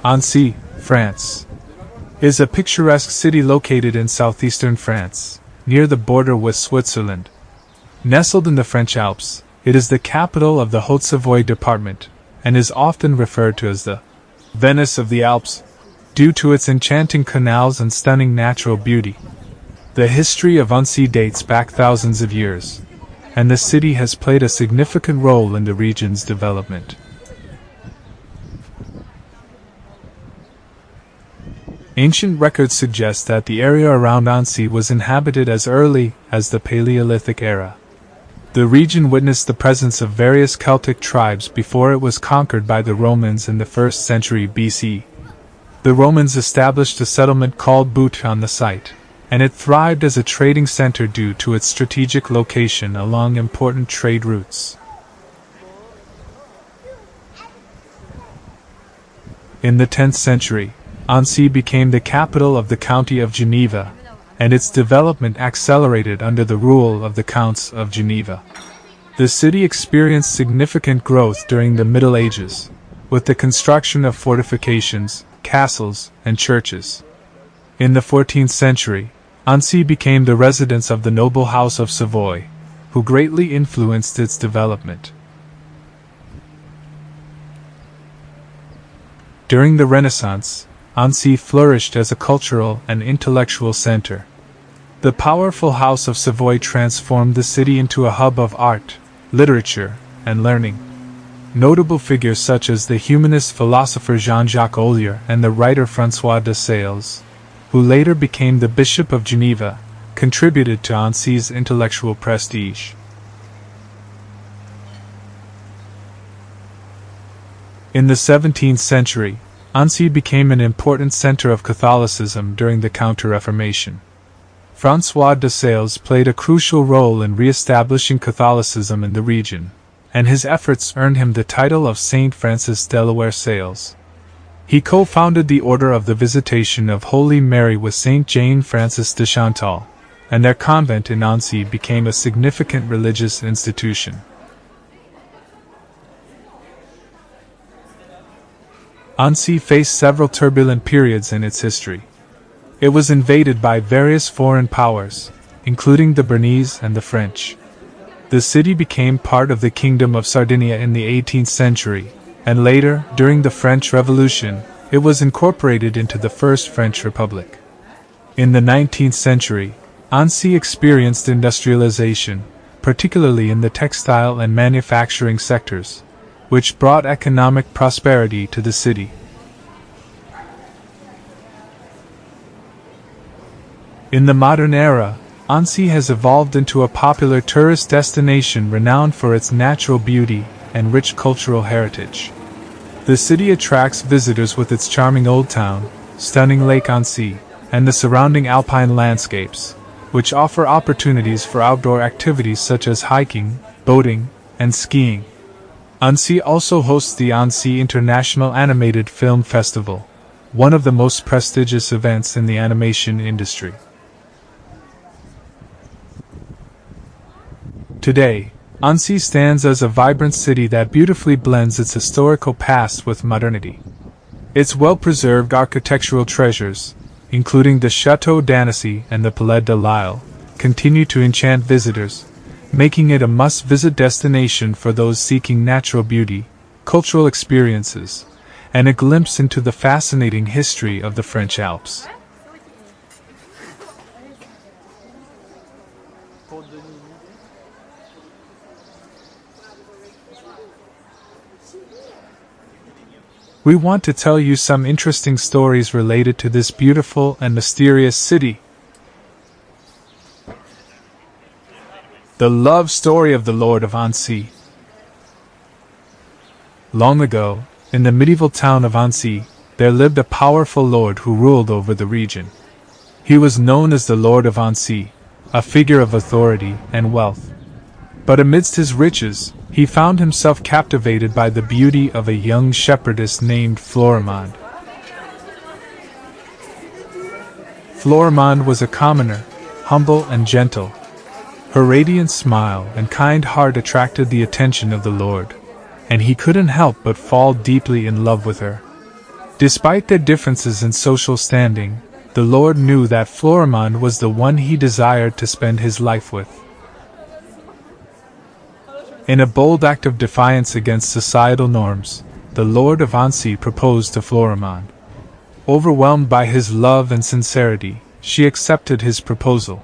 Annecy, France, is a picturesque city located in southeastern France, near the border with Switzerland. Nestled in the French Alps, it is the capital of the Haute-Savoie department, and is often referred to as the Venice of the Alps, due to its enchanting canals and stunning natural beauty. The history of Annecy dates back thousands of years, and the city has played a significant role in the region's development. Ancient records suggest that the area around Annecy was inhabited as early as the Paleolithic era. The region witnessed the presence of various Celtic tribes before it was conquered by the Romans in the 1st century BC. The Romans established a settlement called Boot on the site, and it thrived as a trading center due to its strategic location along important trade routes. In the 10th century, Annecy became the capital of the County of Geneva, and its development accelerated under the rule of the Counts of Geneva. The city experienced significant growth during the Middle Ages, with the construction of fortifications, castles, and churches. In the 14th century, Annecy became the residence of the noble House of Savoy, who greatly influenced its development. During the Renaissance, Annecy flourished as a cultural and intellectual center. The powerful House of Savoy transformed the city into a hub of art, literature, and learning. Notable figures such as the humanist philosopher Jean-Jacques Ollier and the writer François de Sales, who later became the Bishop of Geneva, contributed to Annecy's intellectual prestige. In the 17th century, Annecy became an important center of Catholicism during the Counter-Reformation. François de Sales played a crucial role in re-establishing Catholicism in the region, and his efforts earned him the title of Saint Francis Delaware Sales. He co-founded the Order of the Visitation of Holy Mary with Saint Jane Frances de Chantal, and their convent in Annecy became a significant religious institution. Annecy faced several turbulent periods in its history. It was invaded by various foreign powers, including the Bernese and the French. The city became part of the Kingdom of Sardinia in the 18th century, and later, during the French Revolution, it was incorporated into the First French Republic. In the 19th century, Annecy experienced industrialization, particularly in the textile and manufacturing sectors, which brought economic prosperity to the city. In the modern era, Annecy has evolved into a popular tourist destination renowned for its natural beauty and rich cultural heritage. The city attracts visitors with its charming old town, stunning Lake Annecy, and the surrounding alpine landscapes, which offer opportunities for outdoor activities such as hiking, boating, and skiing. Annecy also hosts the Annecy International Animated Film Festival, one of the most prestigious events in the animation industry. Today, Annecy stands as a vibrant city that beautifully blends its historical past with modernity. Its well-preserved architectural treasures, including the Château d'Annecy and the Palais de Lille, continue to enchant visitors, making it a must-visit destination for those seeking natural beauty, cultural experiences, and a glimpse into the fascinating history of the French Alps. We want to tell you some interesting stories related to this beautiful and mysterious city. The love story of the Lord of Annecy. Long ago, in the medieval town of Annecy, there lived a powerful lord who ruled over the region. He was known as the Lord of Annecy, a figure of authority and wealth. But amidst his riches, he found himself captivated by the beauty of a young shepherdess named Florimond. Florimond was a commoner, humble and gentle. Her radiant smile and kind heart attracted the attention of the Lord, and he couldn't help but fall deeply in love with her. Despite their differences in social standing, the Lord knew that Florimond was the one he desired to spend his life with. In a bold act of defiance against societal norms, the Lord of Annecy proposed to Florimond. Overwhelmed by his love and sincerity, she accepted his proposal.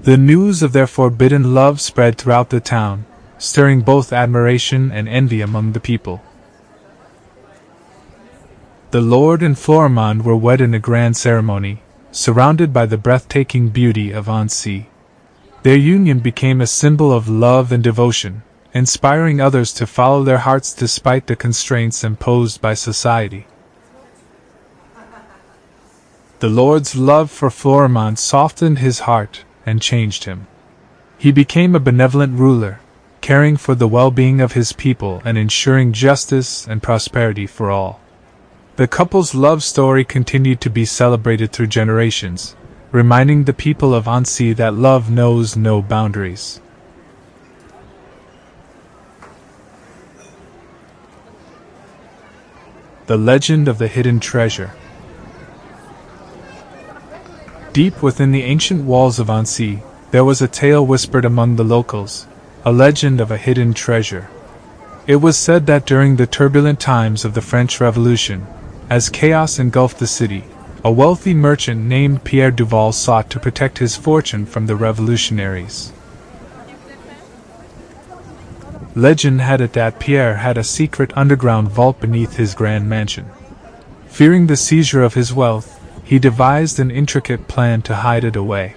The news of their forbidden love spread throughout the town, stirring both admiration and envy among the people. The Lord and Florimond were wed in a grand ceremony, surrounded by the breathtaking beauty of Annecy. Their union became a symbol of love and devotion, inspiring others to follow their hearts despite the constraints imposed by society. The Lord's love for Florimond softened his heart and changed him. He became a benevolent ruler, caring for the well-being of his people and ensuring justice and prosperity for all. The couple's love story continued to be celebrated through generations, reminding the people of Annecy that love knows no boundaries. The Legend of the Hidden Treasure. Deep within the ancient walls of Annecy, there was a tale whispered among the locals, a legend of a hidden treasure. It was said that during the turbulent times of the French Revolution, as chaos engulfed the city, a wealthy merchant named Pierre Duval sought to protect his fortune from the revolutionaries. Legend had it that Pierre had a secret underground vault beneath his grand mansion. Fearing the seizure of his wealth, he devised an intricate plan to hide it away.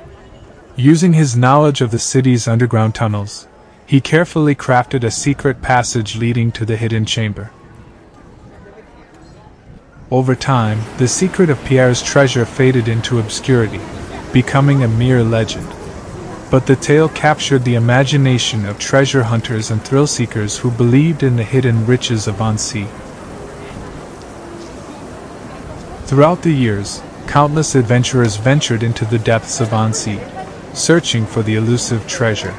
Using his knowledge of the city's underground tunnels, he carefully crafted a secret passage leading to the hidden chamber. Over time, the secret of Pierre's treasure faded into obscurity, becoming a mere legend. But the tale captured the imagination of treasure hunters and thrill-seekers who believed in the hidden riches of Annecy. Throughout the years, countless adventurers ventured into the depths of Annecy, searching for the elusive treasure.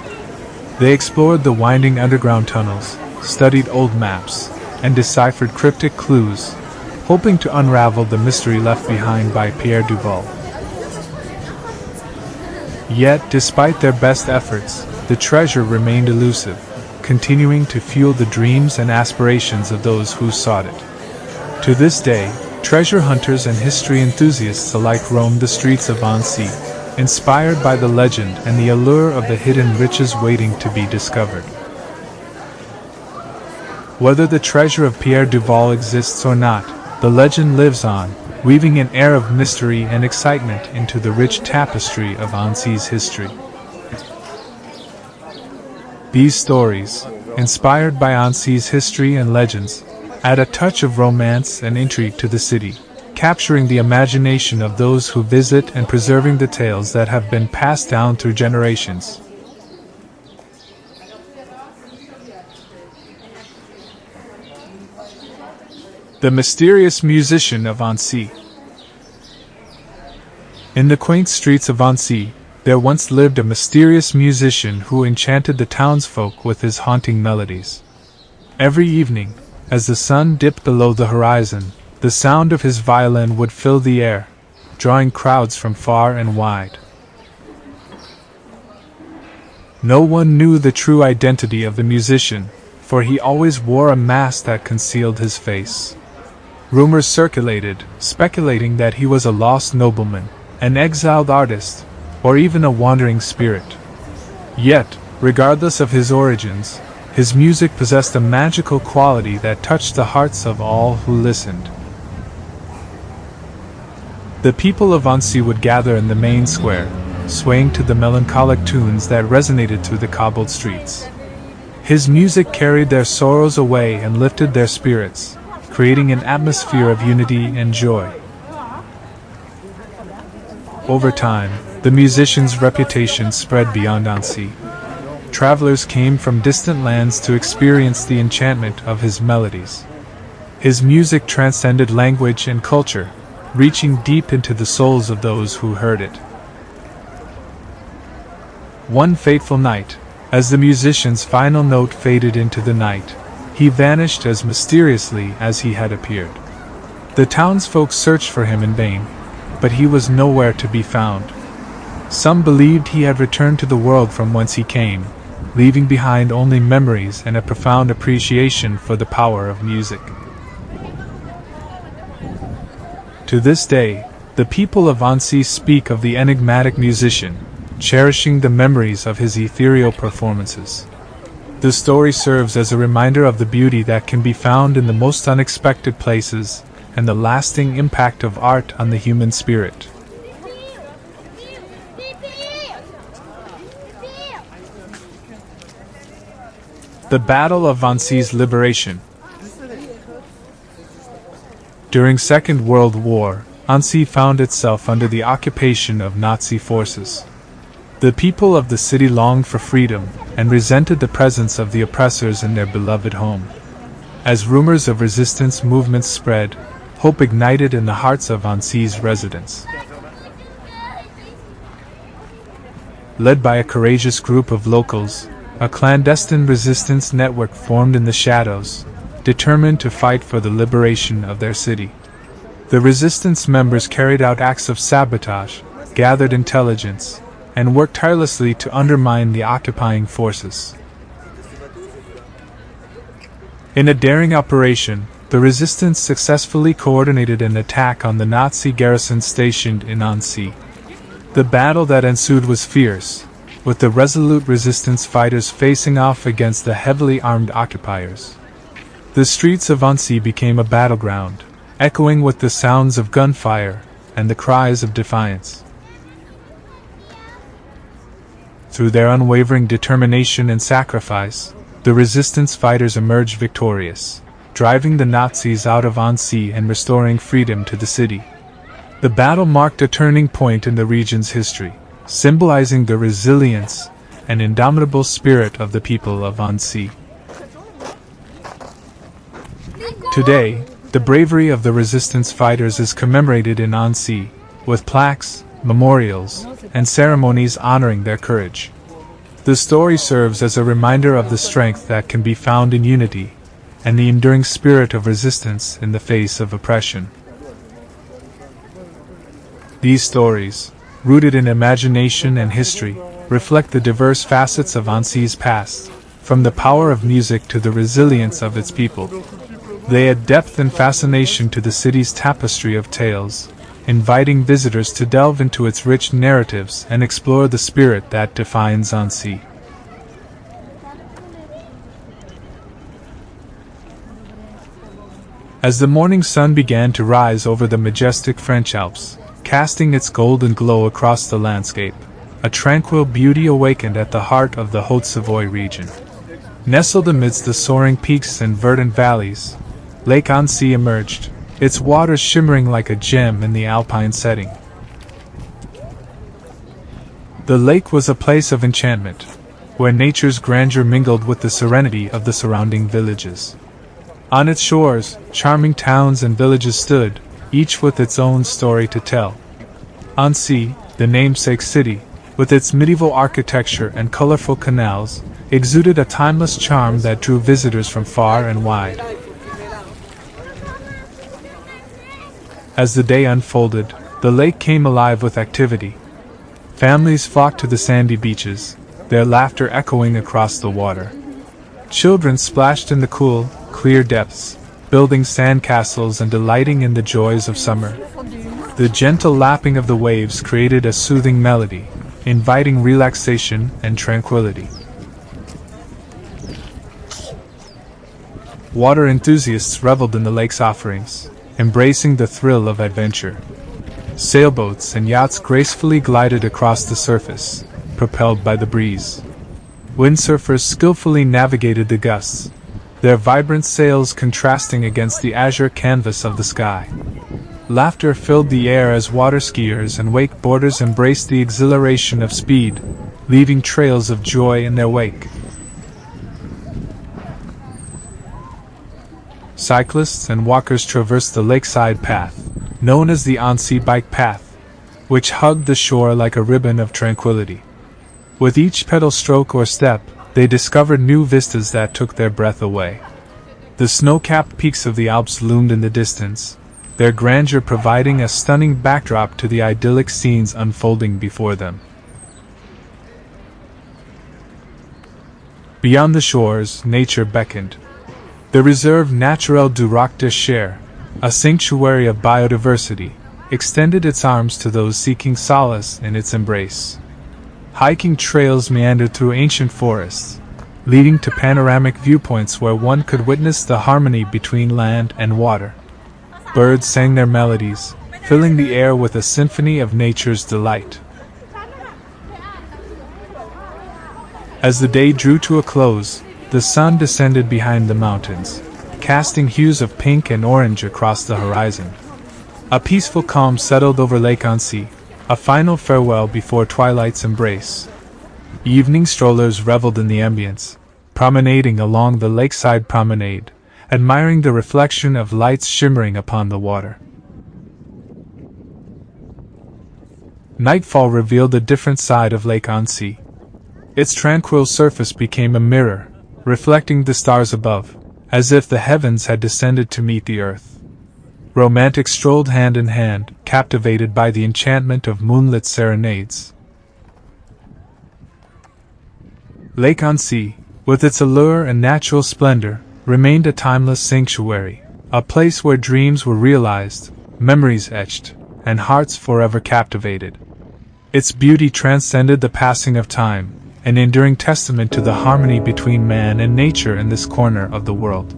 They explored the winding underground tunnels, studied old maps, and deciphered cryptic clues, hoping to unravel the mystery left behind by Pierre Duval. Yet, despite their best efforts, the treasure remained elusive, continuing to fuel the dreams and aspirations of those who sought it. To this day, treasure hunters and history enthusiasts alike roam the streets of Annecy, inspired by the legend and the allure of the hidden riches waiting to be discovered. Whether the treasure of Pierre Duval exists or not, the legend lives on, weaving an air of mystery and excitement into the rich tapestry of Annecy's history. These stories, inspired by Annecy's history and legends, add a touch of romance and intrigue to the city, capturing the imagination of those who visit and preserving the tales that have been passed down through generations. The Mysterious Musician of Annecy. In the quaint streets of Annecy, there once lived a mysterious musician who enchanted the townsfolk with his haunting melodies. Every evening, as the sun dipped below the horizon, the sound of his violin would fill the air, drawing crowds from far and wide. No one knew the true identity of the musician, for he always wore a mask that concealed his face. Rumors circulated, speculating that he was a lost nobleman, an exiled artist, or even a wandering spirit. Yet, regardless of his origins, his music possessed a magical quality that touched the hearts of all who listened. The people of Annecy would gather in the main square, swaying to the melancholic tunes that resonated through the cobbled streets. His music carried their sorrows away and lifted their spirits, creating an atmosphere of unity and joy. Over time, the musician's reputation spread beyond Annecy. Travelers came from distant lands to experience the enchantment of his melodies. His music transcended language and culture, reaching deep into the souls of those who heard it. One fateful night, as the musician's final note faded into the night, He vanished as mysteriously as he had appeared. The townsfolk searched for him in vain, but he was nowhere to be found. Some believed he had returned to the world from whence he came, leaving behind only memories and a profound appreciation for the power of music. To this day, the people of Annecy speak of the enigmatic musician, cherishing the memories of his ethereal performances. The story serves as a reminder of the beauty that can be found in the most unexpected places and the lasting impact of art on the human spirit. The Battle of Annecy's Liberation. During Second World War, Annecy found itself under the occupation of Nazi forces. The people of the city longed for freedom and resented the presence of the oppressors in their beloved home. As rumors of resistance movements spread, hope ignited in the hearts of Annecy's residents. Led by a courageous group of locals, a clandestine resistance network formed in the shadows, determined to fight for the liberation of their city. The resistance members carried out acts of sabotage, gathered intelligence, and worked tirelessly to undermine the occupying forces. In a daring operation, the resistance successfully coordinated an attack on the Nazi garrison stationed in Annecy. The battle that ensued was fierce, with the resolute resistance fighters facing off against the heavily armed occupiers. The streets of Annecy became a battleground, echoing with the sounds of gunfire and the cries of defiance. Through their unwavering determination and sacrifice, the resistance fighters emerged victorious, driving the Nazis out of Annecy and restoring freedom to the city. The battle marked a turning point in the region's history, symbolizing the resilience and indomitable spirit of the people of Annecy. Today, the bravery of the resistance fighters is commemorated in Annecy, with plaques, memorials, and ceremonies honoring their courage. The story serves as a reminder of the strength that can be found in unity, and the enduring spirit of resistance in the face of oppression. These stories, rooted in imagination and history, reflect the diverse facets of Annecy's past, from the power of music to the resilience of its people. They add depth and fascination to the city's tapestry of tales, inviting visitors to delve into its rich narratives and explore the spirit that defines Annecy. As the morning sun began to rise over the majestic French Alps, casting its golden glow across the landscape, a tranquil beauty awakened at the heart of the Haute-Savoie region. Nestled amidst the soaring peaks and verdant valleys, Lake Annecy emerged, its waters shimmering like a gem in the alpine setting. The lake was a place of enchantment, where nature's grandeur mingled with the serenity of the surrounding villages. On its shores, charming towns and villages stood, each with its own story to tell. Annecy, the namesake city, with its medieval architecture and colorful canals, exuded a timeless charm that drew visitors from far and wide. As the day unfolded, the lake came alive with activity. Families flocked to the sandy beaches, their laughter echoing across the water. Children splashed in the cool, clear depths, building sandcastles and delighting in the joys of summer. The gentle lapping of the waves created a soothing melody, inviting relaxation and tranquility. Water enthusiasts reveled in the lake's offerings, embracing the thrill of adventure. Sailboats and yachts gracefully glided across the surface, propelled by the breeze. Windsurfers skillfully navigated the gusts, their vibrant sails contrasting against the azure canvas of the sky. Laughter filled the air as water skiers and wakeboarders embraced the exhilaration of speed, leaving trails of joy in their wake. Cyclists and walkers traversed the lakeside path, known as the Annecy Bike Path, which hugged the shore like a ribbon of tranquility. With each pedal stroke or step, they discovered new vistas that took their breath away. The snow-capped peaks of the Alps loomed in the distance, their grandeur providing a stunning backdrop to the idyllic scenes unfolding before them. Beyond the shores, nature beckoned. The Reserve Naturelle du Roc de Cher, a sanctuary of biodiversity, extended its arms to those seeking solace in its embrace. Hiking trails meandered through ancient forests, leading to panoramic viewpoints where one could witness the harmony between land and water. Birds sang their melodies, filling the air with a symphony of nature's delight. As the day drew to a close, the sun descended behind the mountains, casting hues of pink and orange across the horizon. A peaceful calm settled over Lake Annecy, a final farewell before twilight's embrace. Evening strollers reveled in the ambience, promenading along the lakeside promenade, admiring the reflection of lights shimmering upon the water. Nightfall revealed a different side of Lake Annecy. Its tranquil surface became a mirror, reflecting the stars above, as if the heavens had descended to meet the earth. Romantics strolled hand in hand, captivated by the enchantment of moonlit serenades. Lake Annecy, with its allure and natural splendor, remained a timeless sanctuary, a place where dreams were realized, memories etched, and hearts forever captivated. Its beauty transcended the passing of time, an enduring testament to the harmony between man and nature in this corner of the world.